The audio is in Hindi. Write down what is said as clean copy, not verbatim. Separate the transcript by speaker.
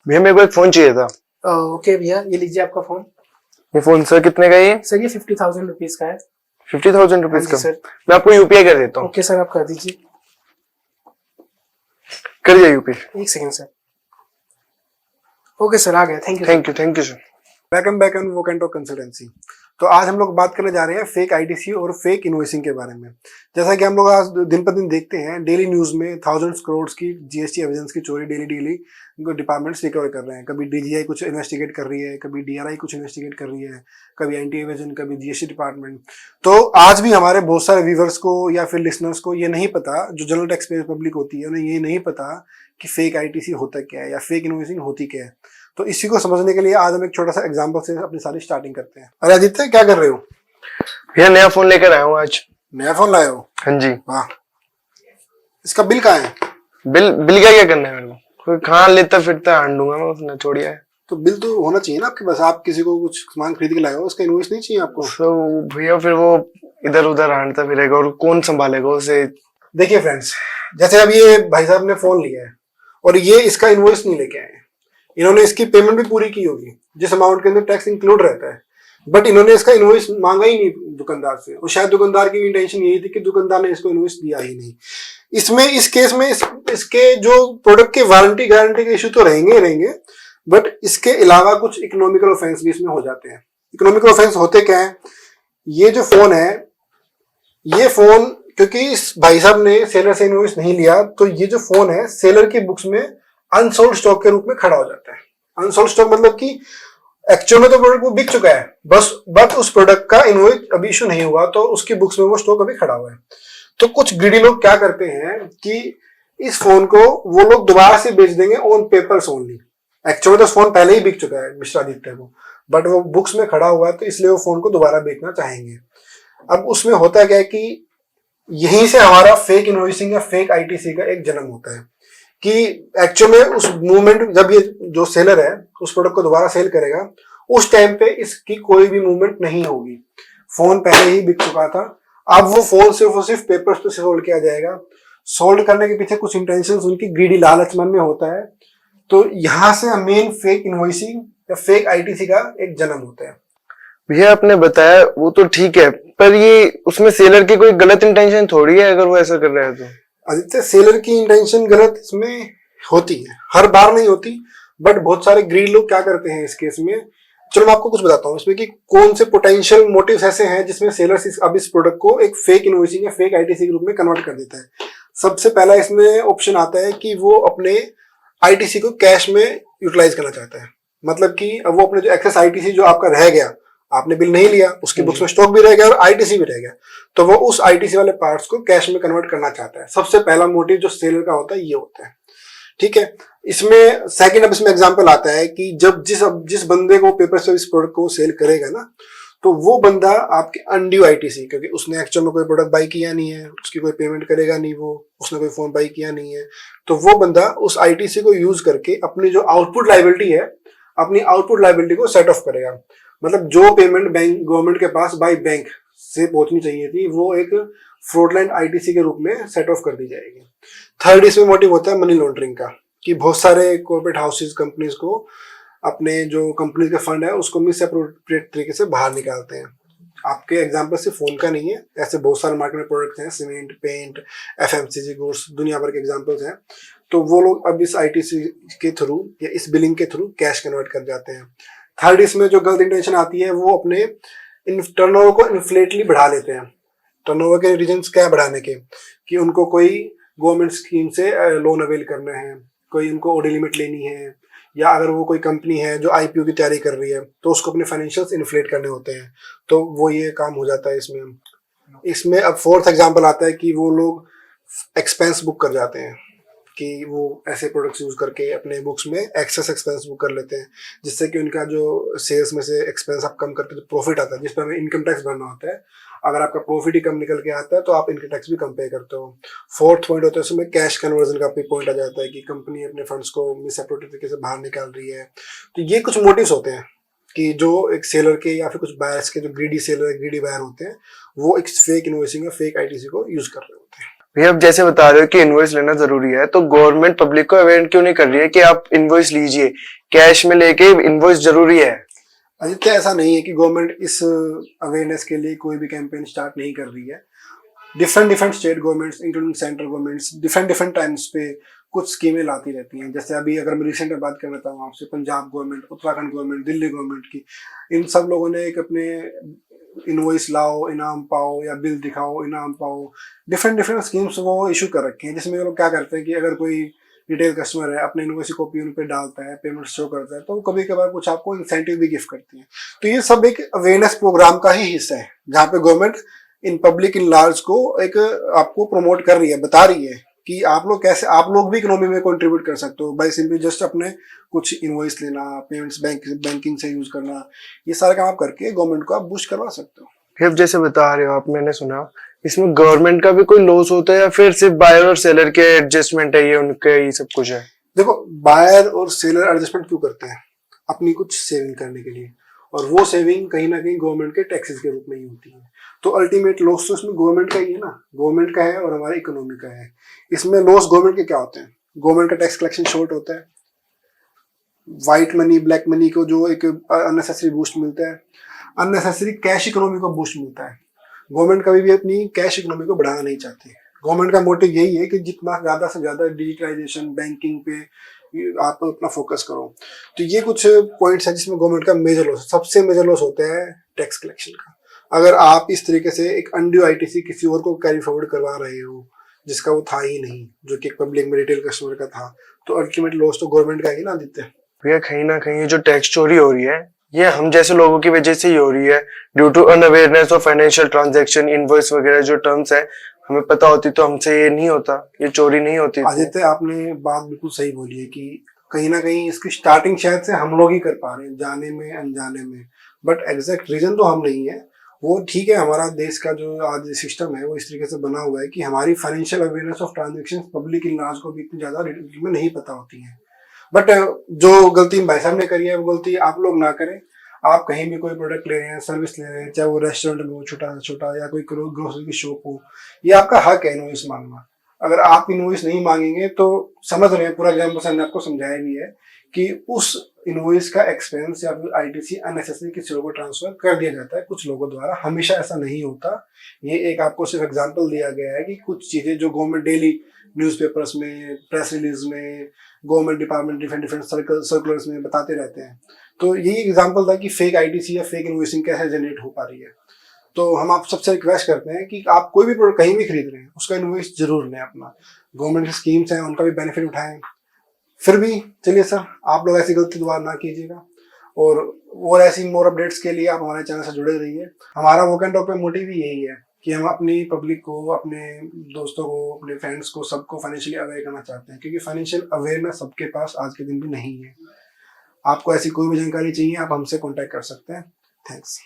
Speaker 1: भैया मेरे को एक फोन चाहिए था।
Speaker 2: ओके भैया, ये लीजिए आपका फोन।
Speaker 1: ये फोन सर कितने का है ये?
Speaker 2: सर ये 50,000 रुपीज का है।
Speaker 1: 50,000 रुपीज
Speaker 2: हाँ
Speaker 1: का?
Speaker 2: जी सर।
Speaker 1: मैं आपको यूपीआई कर देता हूँ।
Speaker 2: ओके सर, आप कर दीजिए।
Speaker 1: कर दिया यूपीआई।
Speaker 2: एक सेकंड सर। ओके सर, आ गया। Thank you.
Speaker 1: Thank you sir.
Speaker 3: Welcome back on woke and talk consultancy. तो आज हम लोग बात करने जा रहे हैं फेक आईटीसी और फेक इनवॉइसिंग के बारे में। जैसा कि हम लोग आज दिन पर दिन देखते हैं, डेली न्यूज में थाउजेंड्स करोड़ की जीएसटी एविडेंस की चोरी डेली डिपार्टमेंट्स रिकवर कर रहे हैं। कभी डीजीआई कुछ इन्वेस्टिगेट कर रही है, कभी डीआरआई कुछ इन्वेस्टिगेट कर रही है, कभी एंटी एविजन, कभी जीएसटी डिपार्टमेंट। तो आज भी हमारे बहुत सारे व्यूवर्स को या फिर लिसनर्स को ये नहीं पता, जो जनरल टैक्स पेयर पब्लिक होती है उन्हें ये नहीं पता कि फेक आईटीसी होता क्या है या फेक इनवॉइसिंग होती क्या है। तो इसी को समझने के लिए आज हम एक छोटा सा एग्जांपल से अपनी सारी स्टार्टिंग करते हैं। अरे आदित्य, क्या कर रहे हो?
Speaker 1: भैया नया फोन लेकर आया हूँ आज।
Speaker 3: नया फोन लाए हो?
Speaker 1: हाँ जी।
Speaker 3: वाह। इसका बिल कहाँ है?
Speaker 1: बिल क्या करना है मेरे को? कोई कहाँ लेता फिरता हांड दूंगा मैं, उसने छोड़िया है।
Speaker 3: तो बिल तो होना चाहिए ना आपके पास। आप किसी को कुछ सामान खरीद के लाए हो, उसका इनवॉइस नहीं चाहिए आपको?
Speaker 1: तो भैया फिर वो इधर उधर हांडता फिरेगा और कौन संभालेगा उसे?
Speaker 3: देखिए फ्रेंड्स, जैसे अब ये भाई साहब ने फोन लिया है और ये इसका इनवॉइस नहीं लेके आए। इन्होंने इसकी पेमेंट भी पूरी की होगी जिस अमाउंट के अंदर टैक्स इंक्लूड रहता है, बट इन्होंने इसका इनवॉइस मांगा ही नहीं दुकानदार से। और शायद दुकानदार की इंटेंशन यही थी कि दुकानदार ने इसको इनवॉइस दिया ही नहीं। इस केस में इसके जो प्रोडक्ट के वारंटी गारंटी के इशू तो रहेंगे, बट इसके अलावा कुछ इकोनॉमिकल ऑफेंस भी इसमें हो जाते हैं। इकोनॉमिकल ऑफेंस होते क्या है? ये जो फोन है, ये फोन क्योंकि इस भाई साहब ने सेलर से इनवॉइस नहीं लिया, तो ये जो फोन है सेलर की बुक्स में अनसोल्ड स्टॉक के रूप में खड़ा हो जाता है। अनसोल्ड स्टॉक मतलब कि एक्चुअल में तो प्रोडक्ट वो बिक चुका है, बट उस प्रोडक्ट का इनवॉइस अभी इशू नहीं हुआ, तो उसकी बुक्स में वो स्टॉक अभी खड़ा हुआ है। तो कुछ ग्रीडी लोग क्या करते हैं कि इस फोन को वो लोग दोबारा से बेच देंगे ऑन पेपर्स ओनली। एक्चुअली तो फोन पहले ही बिक चुका है मिस्टर आदित्य को, बट वो बुक्स में खड़ा हुआ है, तो इसलिए वो फोन को दोबारा बेचना चाहेंगे। अब उसमें होता क्या है कि यहीं से हमारा फेक इनवॉइसिंग या फेक आईटीसी का एक जन्म होता है कि एक्चुअल में उस मूवमेंट जब ये जो सेलर है उस प्रोडक्ट को दोबारा सेल करेगा, उस टाइम पे इसकी कोई भी मूवमेंट नहीं होगी। फोन पहले ही बिक चुका था। अब वो फोन सिर्फ और सिर्फ पेपर्स पे सोल्ड किया जाएगा। सोल्ड करने के पीछे कुछ इंटेंशंस उनकी ग्रीडी लालच मन में होता है। तो यहाँ से मेन फेक इनवॉइसिंग या फेक आईटीसी का एक जन्म होता है।
Speaker 1: भैया आपने बताया वो तो ठीक है, पर ये उसमें सेलर की कोई गलत इंटेंशन थोड़ी है अगर वो ऐसा कर रहा है तो।
Speaker 3: आदित्य, सेलर की इंटेंशन गलत इसमें होती है, हर बार नहीं होती, बट बहुत सारे ग्रीड लोग क्या करते हैं इस केस में। चलो मैं आपको कुछ बताता हूँ इसमें कि कौन से पोटेंशियल मोटिव्स ऐसे हैं जिसमें सेलर अब इस प्रोडक्ट को एक फेक इनवॉइसिंग या फेक आईटीसी के रूप में कन्वर्ट कर देता है। सबसे पहला इसमें ऑप्शन आता है कि वो अपने आईटीसी को कैश में यूटिलाइज करना चाहता है। मतलब कि अब वो अपने जो एक्सेस आईटीसी जो आपका रह गया, आपने बिल नहीं लिया, उसकी बुक्स में स्टॉक भी रह गया और आईटीसी भी रह गया, तो वो उस आईटीसी वाले पार्ट्स को कैश में कन्वर्ट करना चाहता है। सबसे पहला मोटिव जो सेलर का होता है ये होता है। ठीक है। इसमें सेकंड अब इसमें एग्जांपल आता है कि जब जिस बंदे को पेपर से इस प्रोडक्ट को सेल करेगा ना, तो वो बंदा आपके अनड्यू आईटीसी, क्योंकि उसने एक्चुअल में कोई प्रोडक्ट बाई किया नहीं है, उसकी कोई पेमेंट करेगा नहीं, उसने कोई फोन बाई किया नहीं है, तो वो बंदा उस आईटीसी को यूज करके अपनी जो आउटपुट लायबिलिटी है, अपनी आउटपुट लायबिलिटी को सेट ऑफ करेगा। मतलब जो पेमेंट बैंक गवर्नमेंट के पास बाय बैंक से पहुंचनी चाहिए थी, वो एक फ्रॉडलेंट आईटीसी के रूप में सेट ऑफ कर दी जाएगी। थर्ड इसमें मोटिव होता है मनी लॉन्ड्रिंग का, कि बहुत सारे कॉर्पोरेट हाउसेज कंपनीज को अपने जो कंपनी का फंड है उसको मिसअप्रोप्रिएट तरीके से बाहर निकालते हैं। आपके एग्जाम्पल सिर्फ फोन का नहीं है, ऐसे बहुत सारे मार्केट में प्रोडक्ट्स हैं, सीमेंट, पेंट, एफएमसीजी गुड्स, दुनिया भर के एग्जाम्पल्स हैं। तो वो लोग अब इस आईटीसी के थ्रू या इस बिलिंग के थ्रू कैश कन्वर्ट कर जाते हैं। थर्ड इसमें जो गलत इंटेंशन आती है, वो अपने टर्नओवर को इन्फ्लेटली बढ़ा लेते हैं। टर्नओवर के रीजंस क्या है बढ़ाने के, कि उनको कोई गवर्नमेंट स्कीम से लोन अवेल करना है, कोई उनको ओडी लिमिट लेनी है, या अगर वो कोई कंपनी है जो आईपीओ की तैयारी कर रही है तो उसको अपने फाइनेंशियल्स इन्फ्लेट करने होते हैं, तो वो ये काम हो जाता है इसमें। अब फोर्थ एग्जांपल आता है कि वो लोग एक्सपेंस बुक कर जाते हैं, कि वो ऐसे प्रोडक्ट्स यूज करके अपने बुक्स में एक्सेस एक्सपेंस बुक कर लेते हैं, जिससे कि उनका जो सेल्स में से एक्सपेंस आप कम करके जो प्रॉफिट आता है, जिस पर हमें इनकम टैक्स भरना होता है, अगर आपका प्रॉफिट ही कम निकल के आता है तो आप इनकम टैक्स भी कम पे करते हो। फोर्थ पॉइंट होता है उसमें कैश कन्वर्जन का भी पॉइंट आ जाता है कि कंपनी अपने फंड्स को मिसअप्रोप्रिएट तरीके से बाहर निकाल रही है। तो ये कुछ मोटिव्स होते हैं कि जो एक सेलर के या फिर कुछ बायर्स के, जो ग्रीडी सेलर ग्रीडी बायर होते हैं, वो एक फेक इनवॉइसिंग या फेक आईटीसी को यूज कर रहे होते हैं।
Speaker 1: भैया आप जैसे बता रहे हो कि इनवॉइस लेना जरूरी है, तो गवर्नमेंट पब्लिक को अवेयर क्यों नहीं कर रही है कि आप इनवॉइस लीजिए, कैश में लेके इनवॉइस जरूरी है?
Speaker 3: आदित्य, ऐसा नहीं है कि गवर्नमेंट इस अवेयरनेस के लिए कोई भी कैंपेन स्टार्ट नहीं कर रही है। Different state governments including central governments different times पे कुछ स्कीमें लाती रहती हैं। जैसे अभी अगर मैं रिसेंट में बात करना चाहूँ आपसे, Punjab government, Uttarakhand government, Delhi government की, इन सब लोगों ने एक अपने इनवॉइस लाओ इनाम पाओ या बिल दिखाओ इनाम पाओ, डिफरेंट स्कीम्स वो इशू कर रखे हैं। जिसमें लोग क्या करते हैं कि अगर कोई रिटेल कस्टमर है, अपने इनवॉइस कॉपी उन पे डालता है, पेमेंट शो करता है, तो वो कभी कभार कुछ आपको इंसेंटिव भी गिफ्ट करती है। तो ये सब एक अवेयरनेस प्रोग्राम का ही हिस्सा है, जहाँ पे government in public in large को एक आपको प्रमोट कर रही है, बता रही है कि आप लोग कैसे, आप लोग भी इकोनॉमी में कंट्रीब्यूट कर सकते हो बाय सिंपली जस्ट अपने कुछ इनवॉइस लेना, पेमेंट्स बैंकिंग से यूज करना, ये सारे काम आप करके गवर्नमेंट को आप बूस्ट करवा सकते हो।
Speaker 1: फिर जैसे बता रहे हो आप, मैंने सुना इसमें गवर्नमेंट का भी कोई लॉस होता है या फिर सिर्फ बायर और सेलर के एडजस्टमेंट है, ये उनके ये सब कुछ है?
Speaker 3: देखो, बायर और सेलर एडजस्टमेंट क्यों करते हैं? अपनी कुछ सेविंग करने के लिए, और वो सेविंग कहीं ना कहीं गवर्नमेंट के टैक्सेस के रूप में ही होती है। तो अल्टीमेट लॉस तो इसमें गवर्नमेंट का ही है ना, गवर्नमेंट का है और हमारी इकोनॉमी का है। इसमें लॉस गवर्नमेंट के क्या होते हैं? गवर्नमेंट का टैक्स कलेक्शन शॉर्ट होता है, व्हाइट मनी ब्लैक मनी को जो एक अननेसेसरी बूस्ट मिलता है, अननेसेसरी कैश इकोनॉमी को बूस्ट मिलता है। गवर्नमेंट कभी भी अपनी कैश इकोनॉमी को बढ़ाना नहीं चाहती। गवर्नमेंट का मोटिव यही है कि जितना ज्यादा से ज्यादा डिजिटलाइजेशन, बैंकिंग पे आप अपना फोकस करो। तो ये कुछ पॉइंट्स हैं जिसमें गवर्नमेंट का मेजर लॉस, सबसे मेजर लॉस होता है टैक्स कलेक्शन का। अगर आप इस तरीके से एक अनड्यू आईटीसी किसी और को कैरी फॉरवर्ड करवा रहे हो जिसका वो था ही नहीं, जो कि पब्लिक में रिटेल कस्टमर का था, तो अल्टीमेट लॉस तो गवर्नमेंट का ही ना देते हैं।
Speaker 1: भैया कहीं ना कहीं जो टैक्स चोरी हो रही है, ये हम जैसे लोगों की वजह से ही हो रही है, due to unawareness of financial transaction, invoice वगैरह जो टर्म्स है, हमें पता होती तो हमसे ये नहीं होता, ये चोरी नहीं होती।
Speaker 3: आदित्य, आपने बात बिल्कुल सही बोली है कि कहीं ना कहीं इसकी स्टार्टिंग शायद से हम लोग ही कर पा रहे हैं, जाने में अनजाने में, बट एग्जैक्ट रीजन तो हम नहीं है। वो ठीक है, हमारा देश का जो आज सिस्टम है वो इस तरीके से बना हुआ है कि हमारी financial awareness of transaction public in large को भी इतनी ज्यादा डिटेल में नहीं पता होती है। बट जो गलती भाई साहब ने करी है वो गलती आप लोग ना करें। आप कहीं भी कोई प्रोडक्ट ले रहे हैं, सर्विस ले रहे हैं, चाहे वो रेस्टोरेंट में हो छोटा से छोटा या कोई ग्रोसरी की शॉप हो, ये आपका हक है इनवॉइस मांगना। अगर आप इनवॉइस नहीं मांगेंगे तो समझ रहे हैं, पूरा एग्जाम्पल सर ने आपको समझाया भी है कि उस इनवॉइस का एक्सपेंस या फिर आईटीसी अननेसेसरी किसी लोगों को ट्रांसफर कर दिया जाता है कुछ लोगों द्वारा। हमेशा ऐसा नहीं होता। ये एक आपको सिर्फ एग्जांपल दिया गया है कि कुछ चीजें जो गवर्नमेंट डेली न्यूज़पेपर्स में, प्रेस रिलीज में, गवर्नमेंट डिपार्टमेंट डिफरेंट सर्कुलर्स में बताते रहते हैं। तो यही एग्जांपल था कि फेक आईटीसी या फेक इनवॉइसिंग कैसे जनरेट हो पा रही है। तो हम आप सबसे रिक्वेस्ट करते हैं कि आप कोई भी प्रोडक्ट कहीं भी खरीद रहे हैं उसका इनवॉइस जरूर लें अपना। गवर्नमेंट की स्कीम्स हैं उनका भी बेनिफिट उठाएं। फिर भी चलिए सर, आप लोग ऐसी गलती दोबारा ना कीजिएगा, और ऐसी मोर अपडेट्स के लिए आप हमारे चैनल से जुड़े रहिए। हमारा वॉक एंड टॉक पे मोटिव ही यही है कि हम अपनी पब्लिक को, अपने दोस्तों को, अपने फ्रेंड्स को, सबको फाइनेंशियली अवेयर करना चाहते हैं, क्योंकि फाइनेंशियल अवेयरनेस सबके पास आज के दिन भी नहीं है। आपको ऐसी कोई भी जानकारी चाहिए आप हमसे कॉन्टैक्ट कर सकते हैं। थैंक्स।